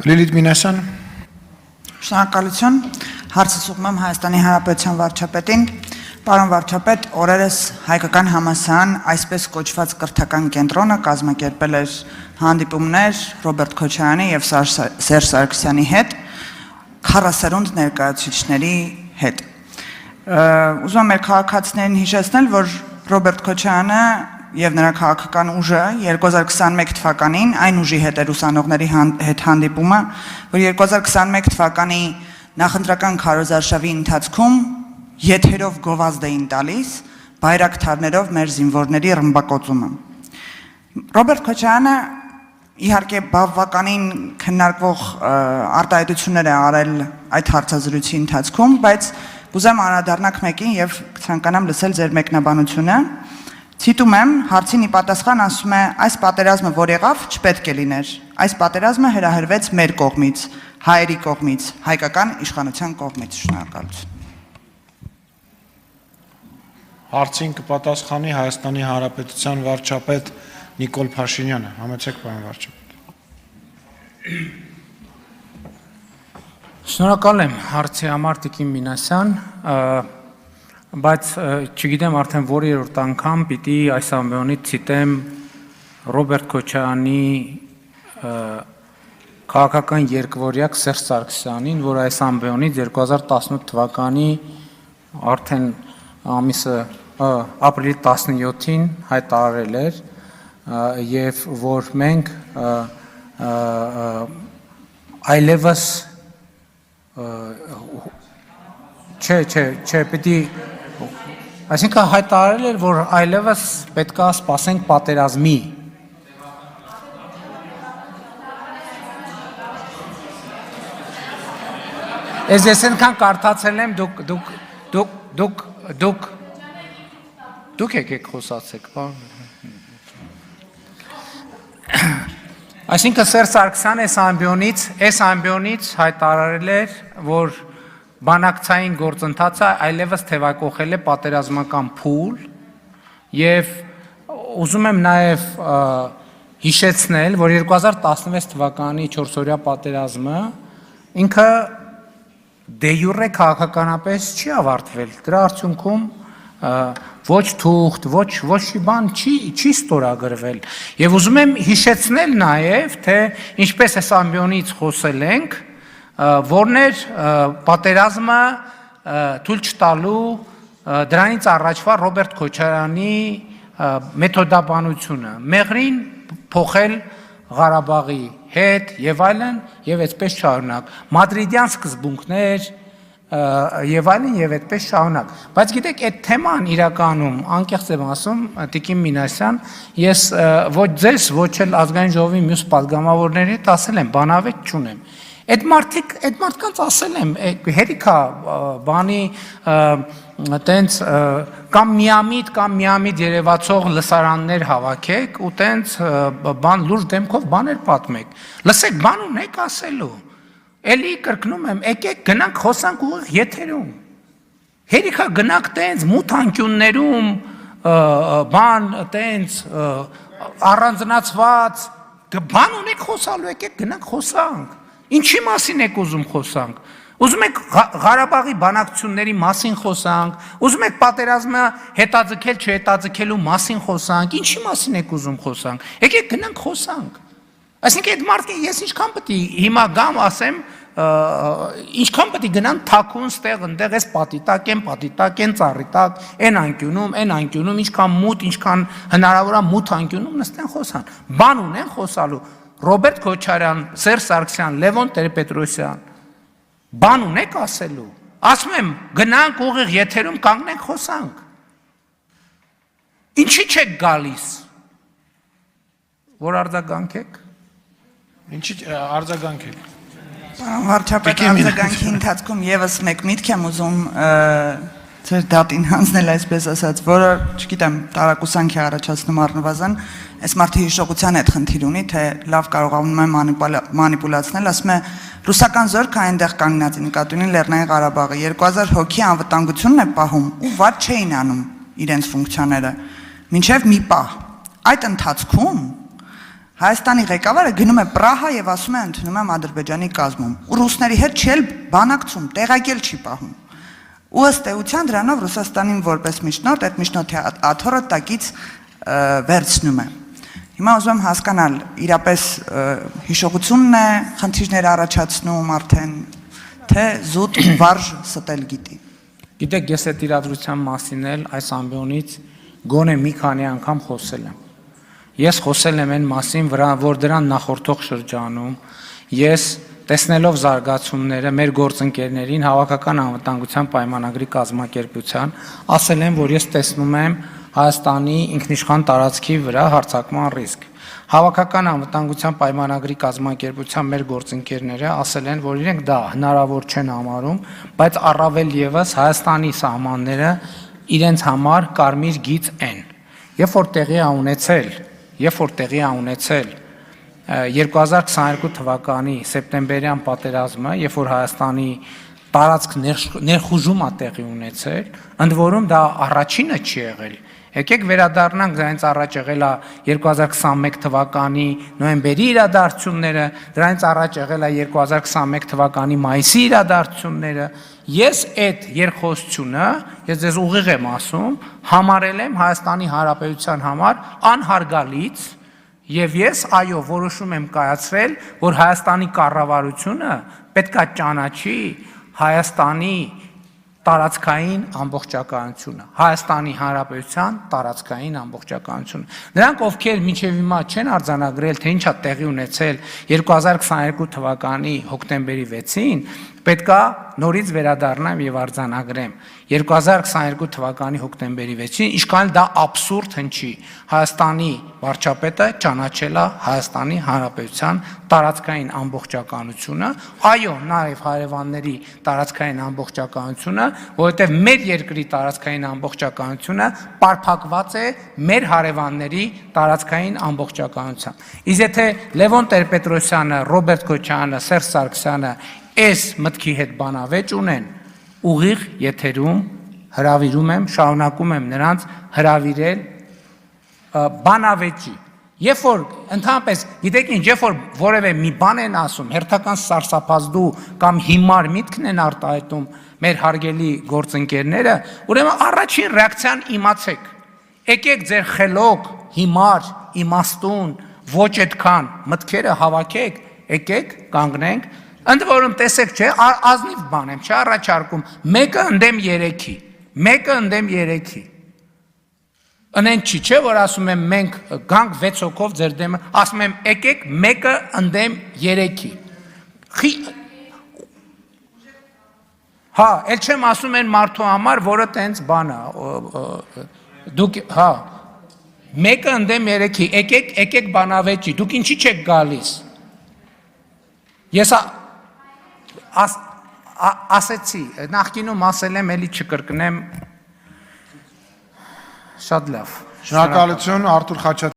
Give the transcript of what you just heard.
Լիլիթ Մինասյան։ Շնորհակալություն, հարցս ուղղում եմ Հայաստանի Հանրապետության վարչապետին։ Պարոն վարչապետ, օրերս հայկական համալսարան այսպես կոչված կրթական կենտրոնը կազմակերպել էր հանդիպումներ Ռոբերտ Քոչարյանի եւ Սերժ Սարգսյանի հետ, քառասերունդ ներկայացուցիչների հետ։ Ուզում եմ մեր քաղաքացիներին հիշեցնել, որ Ռոբերտ Քոչարյանը եւ նրա քաղաքական ուժը 2021 թվականին այն ուժի հետ էր ուսանողների հետ հանդիպումը, որ 2021 թվականի նախընտրական քարոզարշավի ընթացքում եթերով գովազդ էին տալիս բայրակթարներով մեր զինվորների ռմբակոծումը։ Ռոբերտ Քոչարյանը իհարկե բավականին քննարկվող արտահայտություններ է արել այդ հարցազրույցի ընթացքում, բայց կուզեմ անդրադառնալ մեկին եւ ցանկանամ լսել ձեր մեկնաբանությունը։ Ցիտում եմ, հարցին ի պատասխան ասում է, այս պատերազմը որ եղավ, չպետք է լիներ։ Այս պատերազմը հրահրվեց մեր կողմից, հայերի կողմից, հայկական իշխանության կողմից։ Շնորհակալություն։ Հարցին կպատասխանի Հայաստանի Հանրապետության վարչապետ Նիկոլ Փաշինյանը։ Համեցեք, պարոն վարչապետ։ Շնորհակալ եմ հարցի համար Տիկին Մինասյան, բայց չգիտեմ արդեն որ երրորդ անգամ պիտի այս ամբիոնից ցիտեմ Ռոբերտ Քոչարյանի քաղաքական երկվորյակ Սերժ Սարգսյանին, որ այս ամբիոնից 2018 թվականի արդեն ամիսը ապրիլի 17-ին հայտարարել էր եւ որ մենք այլևս չէ, պիտի այսինքն հայտարարել էր, որ այլևս պետք է սպասենք պատերազմի։ Ես այնքան կարդացել եմ, դուք եկեք խոսացեք, այսինքն Սերժ Սարգսյանը այս ամբիոնից հայտարարել էր, որ բանակցային գործընթացը այլևս թևակողել է պատերազմական փուլ եւ ուզում եմ նաեւ հիշեցնել, որ 2016 թվականի 4-օրյա պատերազմը ինքը դե յուրե քաղաքականապես չի ավարտվել։ Դրա արդյունքում ոչ թուղթ, ոչ բան չի ստորագրվել։ Եվ ուզում եմ հիշեցնել նաեւ, թե ինչպես այս ամբիոնից խոսել ենք, որն էր պատերազմը թույլ չտալու դրանից առաջվա Ռոբերտ Քոչարյանի մեթոդաբանությունը, մեղրին փոխել Ղարաբաղի հետ եւ այլն եւ այդպես շարունակ, մադրիդյան սկզբունքներ եւ այլն եւ այդպես շարունակ։ Բայց գիտեք, այդ թեման իրականում անկեղծ եմ ասում, Տիկին Մինասյան, ես ոչ ձեզ, ոչ էլ ազգային ժողովի մյուս падգամավորների հետ ասել եմ, բանավեճ չունեմ։ Այդ մարդկանց ասել եմ, հերիքա բանի տենց կամ միամիտ երևացող լսարաններ հավաքեք ու տենց բան լուրջ դեմքով բաներ պատմեք։ Լսեք, բան ունեք ասելու։ Էլի կրկնում եմ, եկեք գնանք խոսանք ուղիղ եթերում։ Հերիքա գնանք տենց մութ անկյուններում բան տենց առանձնացված բան ունեք խոսալու, եկեք գնանք խոսանք։ Ինչի մասին եք ուզում խոսանք։ Ուզում եք Ղարաբաղի բանակցությունների մասին խոսանք, ուզում եք պատերազմը հետաձգել չհետաձգելու մասին խոսանք, ինչի մասին եք ուզում խոսանք։ Եկեք գնանք խոսանք։ Այսինքն այդ մարդը ես ինչքան պետք է հիմա գամ ասեմ, ինչքան պետք է գնան թաքուն ստեղ ընդեղ էս պատիտակ են ծառի տակ, այն անկյունում, ինչքան մութ, ինչքան հնարավոր է մութ անկյունում նստեն խոսան։ Բան ունեն խոսալու։ Ռոբերտ Քոչարյան, Սերժ Սարգսյան, Լևոն Տեր-Պետրոսյան, բան ունեք ասելու։ Ասում եմ, գնանք ուղիղ եթերում կանգնենք խոսանք։ Ինչի չեք գալիս։ Որ արձագանքեք։ Ինչի արձագանքեք։ Վարչապետ, արձագանքի ընթացքում եւս մեկ միտք եմ ուզում ձեր դատին հանձնել, այսպես ասած, որը, չգիտեմ, տարակուսանք է առաջացնում առնվազն, այս մարդը հիշողության հետ խնդիր ունի, թե լավ կարողանում է մանիպուլացնել, ասում է ռուսական զորքը այնտեղ կանգնած է, նկատի ունի Լեռնային Ղարաբաղը, 2000 հոգի անվտանգությունն է պահում ու վատ չէին անում իրենց ֆունկցիաները, մինչև մի պահ։ Այդ ընթացքում Հայաստանի ղեկավարը գնում է Պրահա եւ ասում է ընդունում եմ Ադրբեջանի կազմում։ Ու ռուսների հետ չի բանակցում, տեղակել չի պահում։ Ու ըստ էության դրանով Ռուսաստանին որպես միջնորդ այդ միջնորդի աթոռը տակից վերցնում է։ Հիմա ուզում եմ հասկանալ, իրապես հիշողությունն է խնդիրներ առաջացնում արդեն, թե զուտ վարժ ստել գիտի։ Գիտեք, ես այդ իրադրության մասին էլ այս ամբիոնից գոնե մի քանի անգամ խոսել եմ։ Ես խոսել եմ այն մասին, որ դրան նախորդող շրջանում ես տեսնելով զարգացումները մեր գործընկերներին Հավաքական անվտանգության պայմանագրի կազմակերպության ասել եմ, որ ես տեսնում եմ Հայաստանի ինքնիշխան տարածքի վրա հարձակման ռիսկ։ Հավաքական անվտանգության պայմանագրի կազմակերպության մեր գործընկերները ասել են, որ իրենք դա հնարավոր չեն համարում, բայց առավել եւս Հայաստանի սահմանները իրենց համար կարմիր գիծ են։ Երբ որ տեղի է ունեցել 2022 թվականի սեպտեմբերյան պատերազմը, երբ որ Հայաստանի տարածք ներխուժում է տեղի ունեցել, ընդ որում դա առաջինը չի եղել։ Եկեք վերադառնանք, դրանից առաջ եղել է 2021 թվականի նոյեմբերի իրադարձությունները, դրանից առաջ եղել է 2021 թվականի մայիսի իրադարձությունները։ Ես այդ երկխոսությունը, ես ձեզ ուղիղ եմ ասում, համարել եմ Հայաստանի Հանրապետության համար անհարգալից, եւ ես այո որոշում եմ կայացրել, որ Հայաստանի կառավարությունը պետքա ճանաչի Հայաստանի տարածքային ամբողջականությունը, Հայաստանի Հանրապետության տարածքային ամբողջականությունը։ Նրանք, ովքեր մինչև հիմա չեն արձանագրել, թե ինչ է տեղի ունեցել 2022 թվականի հոկտեմբերի 6-ին, պետքա նորից վերադառնամ եւ արձանագրեմ 2022 թվականի հոկտեմբերի 6-ին, ինչքան դա աբսուրդ հնչի, Հայաստանի վարչապետը ճանաչել է Հայաստանի Հանրապետության տարածքային ամբողջականությունը, այո, նաեւ հարևանների տարածքային ամբողջականությունը, որովհետեւ մեր երկրի տարածքային ամբողջականությունը պարփակված է մեր հարևանների տարածքային ամբողջականությամբ։ Իսկ եթե Լևոն Տեր-Պետրոսյանը, Ռոբերտ Քոչարյանը, Սերժ Սարգսյանը այս մտքի հետ բանավեճ ունեն, ուղիղ եթերում հրավիրում եմ, շարունակում եմ նրանց հրավիրել բանավեճի։ Երբ որ ընդհանրապես, գիտեք ինչ, երբ որ որևէ մի բան են ասում, հերթական սարսափազդու կամ հիմար միտքն են արտահայտում մեր հարգելի գործընկերները, ուրեմն առաջին ռեակցիան իմացեք։ Եկեք ձեր խելոք, հիմար, իմաստուն, ոչ այդքան մտքերը հավաքեք, եկեք կանգնենք։ Ընդ որում տեսեք, չէ, ազնիվ բան եմ, չէ, առաջարկում, մեկը ընդդեմ 3-ի, մեկը ընդդեմ 3-ի։ Ընեն չի, չէ, որ ասում եմ մենք գանք 6 հոգով ձեր դեմը, ասում եմ եկեք մեկը ընդդեմ 3-ի։ Հա, էլ չեմ ասում են մարդու համար, որը տենց բան է, դուք, հա, մեկը ընդդեմ 3-ի, եկեք բանավեճի, դուք ինչի չեք գալիս։ Ես ասեցի, նախկինում ասել եմ, էլի չկրկնեմ, շատ լավ։ Շնորհակալություն Արթուր Խաչատրյան